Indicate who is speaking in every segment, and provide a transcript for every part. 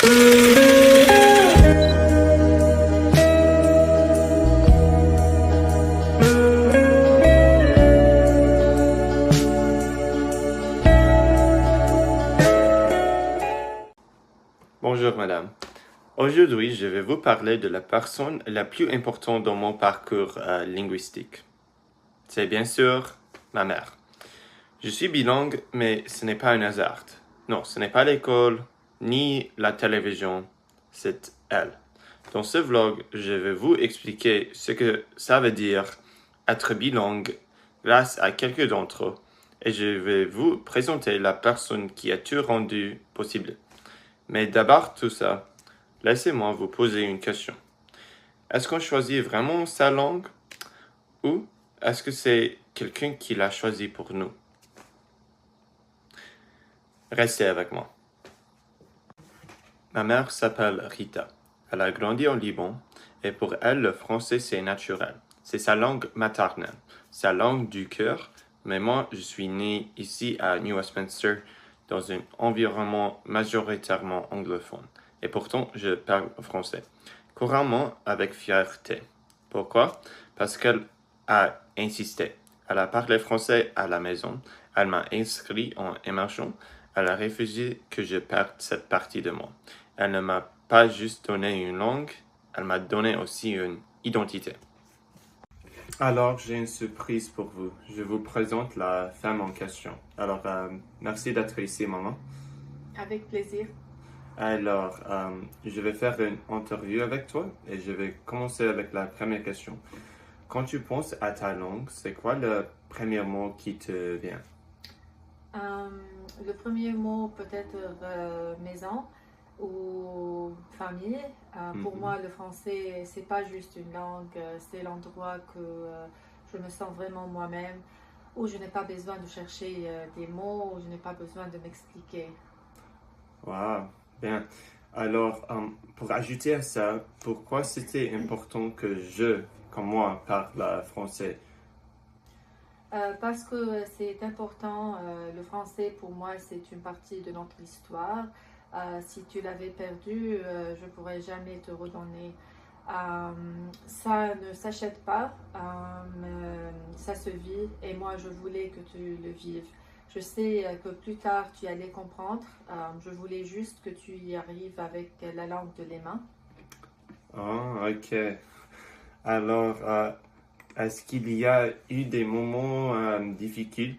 Speaker 1: Bonjour madame. Aujourd'hui, je vais vous parler de la personne la plus importante dans mon parcours linguistique. C'est bien sûr ma mère. Je suis bilingue, mais ce n'est pas un hasard. Non, ce n'est pas l'école, ni la télévision, c'est elle. Dans ce vlog, je vais vous expliquer ce que ça veut dire être bilingue grâce à quelques d'entre eux, et je vais vous présenter la personne qui a tout rendu possible. Mais d'abord tout ça, laissez-moi vous poser une question. Est-ce qu'on choisit vraiment sa langue ou est-ce que c'est quelqu'un qui l'a choisi pour nous? Restez avec moi. Ma mère s'appelle Rita. Elle a grandi au Liban et pour elle, le français c'est naturel. C'est sa langue maternelle, sa langue du cœur, mais moi je suis né ici à New Westminster dans un environnement majoritairement anglophone. Et pourtant, je parle français, couramment avec fierté. Pourquoi? Parce qu'elle a insisté. Elle a parlé français à la maison, elle m'a inscrit en immersion, elle a refusé que je perde cette partie de moi. Elle ne m'a pas juste donné une langue, elle m'a donné aussi une identité. Alors, j'ai une surprise pour vous. Je vous présente la femme en question. Alors, merci d'être ici, maman.
Speaker 2: Avec plaisir.
Speaker 1: Alors, je vais faire une interview avec toi et je vais commencer avec la première question. Quand tu penses à ta langue, c'est quoi le premier mot qui te vient?
Speaker 2: Le premier mot peut-être maison ou famille. Pour moi, le français, c'est pas juste une langue, c'est l'endroit que je me sens vraiment moi-même, où je n'ai pas besoin de chercher des mots, où je n'ai pas besoin de m'expliquer.
Speaker 1: Wow, bien. Alors, pour ajouter à ça, pourquoi c'était important que je, comme moi, parle français?
Speaker 2: Parce que c'est important, le français pour moi c'est une partie de notre histoire. Si tu l'avais perdu, je ne pourrais jamais te redonner. Ça ne s'achète pas, ça se vit et moi je voulais que tu le vives. Je sais que plus tard tu allais comprendre, je voulais juste que tu y arrives avec la langue de les mains.
Speaker 1: Ah, ok. Alors, est-ce qu'il y a eu des moments difficiles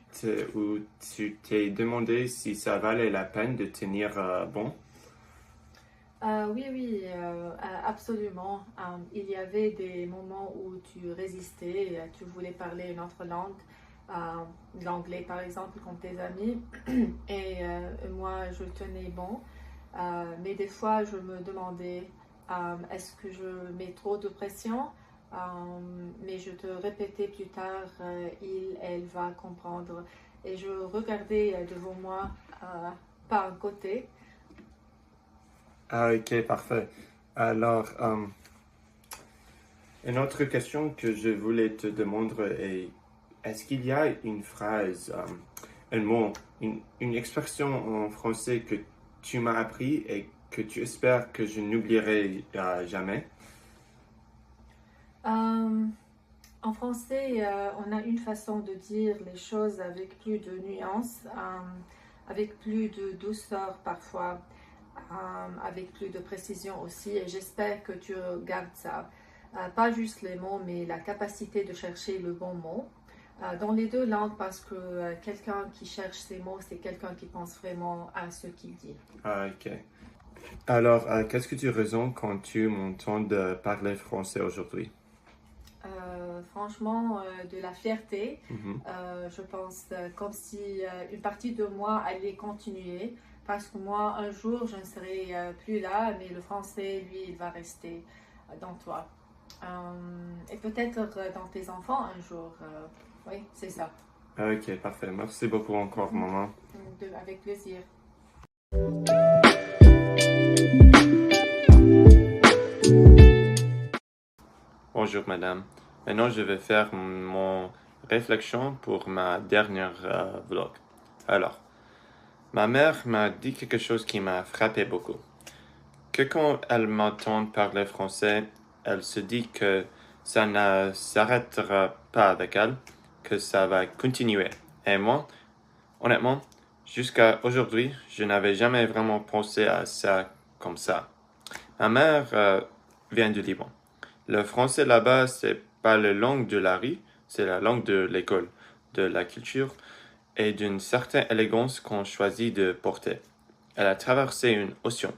Speaker 1: où tu t'es demandé si ça valait la peine de tenir bon?
Speaker 2: Oui, oui, absolument. Il y avait des moments où tu résistais, tu voulais parler une autre langue, l'anglais par exemple, comme tes amis, et moi je tenais bon. Mais des fois je me demandais, est-ce que je mets trop de pression? Mais je te répétais plus tard, elle va comprendre. Et je regardais devant moi, par un côté.
Speaker 1: Ah, ok, parfait. Alors, une autre question que je voulais te demander est, est-ce qu'il y a une phrase, un mot, une expression en français que tu m'as appris et que tu espères que je n'oublierai jamais?
Speaker 2: En français, on a une façon de dire les choses avec plus de nuances, avec plus de douceur parfois, avec plus de précision aussi. Et j'espère que tu gardes ça. Pas juste les mots, mais la capacité de chercher le bon mot. Dans les deux langues, parce que quelqu'un qui cherche ses mots, c'est quelqu'un qui pense vraiment à ce qu'il dit.
Speaker 1: Ah, ok. Alors, qu'est-ce que tu ressens quand tu m'entends de parler français aujourd'hui?
Speaker 2: Franchement, de la fierté.
Speaker 1: Mhm.
Speaker 2: Je pense comme si une partie de moi allait continuer parce que moi, un jour, je ne serai plus là, mais le français, lui, il va rester dans toi. Et peut-être dans tes enfants un jour. Oui, c'est ça.
Speaker 1: Ok, parfait. Merci beaucoup encore, maman.
Speaker 2: Avec plaisir.
Speaker 1: Bonjour, madame. Maintenant, je vais faire mon réflexion pour ma dernière vlog. Alors, ma mère m'a dit quelque chose qui m'a frappé beaucoup. que quand elle m'entend parler français, elle se dit que ça ne s'arrêtera pas avec elle, que ça va continuer. Et moi, honnêtement, jusqu'à aujourd'hui, je n'avais jamais vraiment pensé à ça comme ça. Ma mère vient du Liban. Le français là-bas, c'est pas la langue de la rue, c'est la langue de l'école, de la culture et d'une certaine élégance qu'on choisit de porter. Elle a traversé une océan.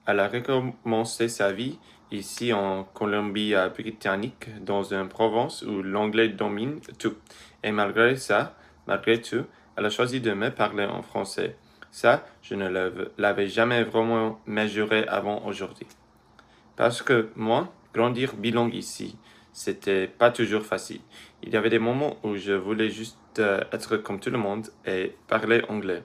Speaker 1: Elle a recommencé sa vie ici en Colombie-Britannique, dans une province où l'anglais domine tout. Et malgré ça, malgré tout, elle a choisi de me parler en français. Ça, je ne l'avais jamais vraiment mesuré avant aujourd'hui. Parce que moi, grandir bilingue ici, c'était pas toujours facile. Il y avait des moments où je voulais juste être comme tout le monde et parler anglais,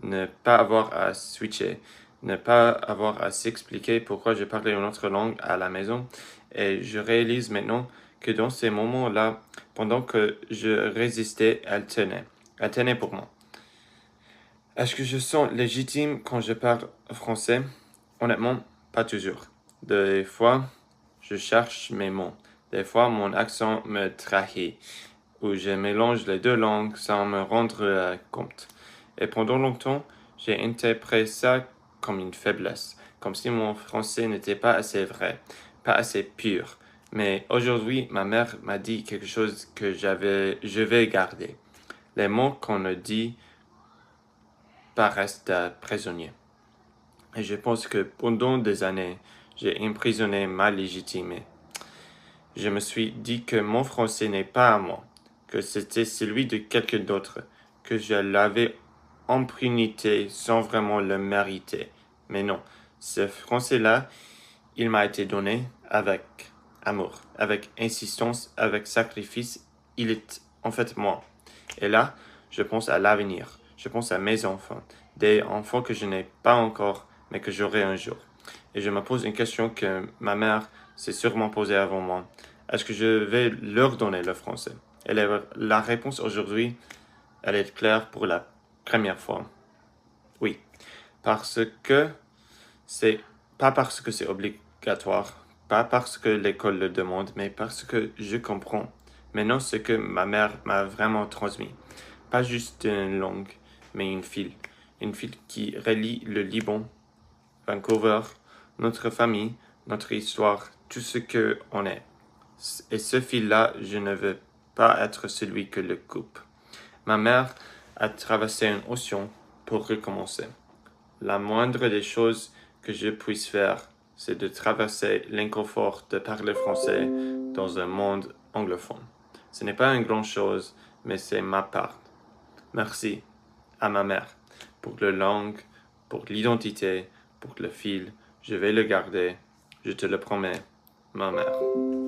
Speaker 1: ne pas avoir à switcher, ne pas avoir à s'expliquer pourquoi je parlais une autre langue à la maison. Et je réalise maintenant que dans ces moments-là, pendant que je résistais, elle tenait. Elle tenait pour moi. Est-ce que je sens légitime quand je parle français? Honnêtement, pas toujours. Des fois, je cherche mes mots. Des fois, mon accent me trahit, ou je mélange les deux langues sans me rendre compte. Et pendant longtemps, j'ai interprété ça comme une faiblesse, comme si mon français n'était pas assez vrai, pas assez pur. Mais aujourd'hui, ma mère m'a dit quelque chose que je vais garder. Les mots qu'on ne dit pas restent prisonniers. Et je pense que pendant des années, j'ai emprisonné ma légitimité. Je me suis dit que mon français n'est pas à moi, que c'était celui de quelqu'un d'autre, que je l'avais emprunté sans vraiment le mériter. Mais non, ce français-là, il m'a été donné avec amour, avec insistance, avec sacrifice. Il est en fait moi. Et là, je pense à l'avenir. Je pense à mes enfants, des enfants que je n'ai pas encore, mais que j'aurai un jour. Et je me pose une question que ma mère s'est sûrement posée avant moi. Est-ce que je vais leur donner le français? Et la réponse aujourd'hui, elle est claire pour la première fois. Oui. Parce que c'est pas parce que c'est obligatoire, pas parce que l'école le demande, mais parce que je comprends maintenant ce que ma mère m'a vraiment transmis. Pas juste une langue, mais une file. Une file qui relie le Liban, Vancouver, notre famille, notre histoire, tout ce que on est. Et ce fil-là, je ne veux pas être celui que le coupe. Ma mère a traversé un océan pour recommencer. La moindre des choses que je puisse faire, c'est de traverser l'inconfort de parler français dans un monde anglophone. Ce n'est pas une grande chose, mais c'est ma part. Merci à ma mère pour la langue, pour l'identité, pour le fil. Je vais le garder, je te le promets, ma mère.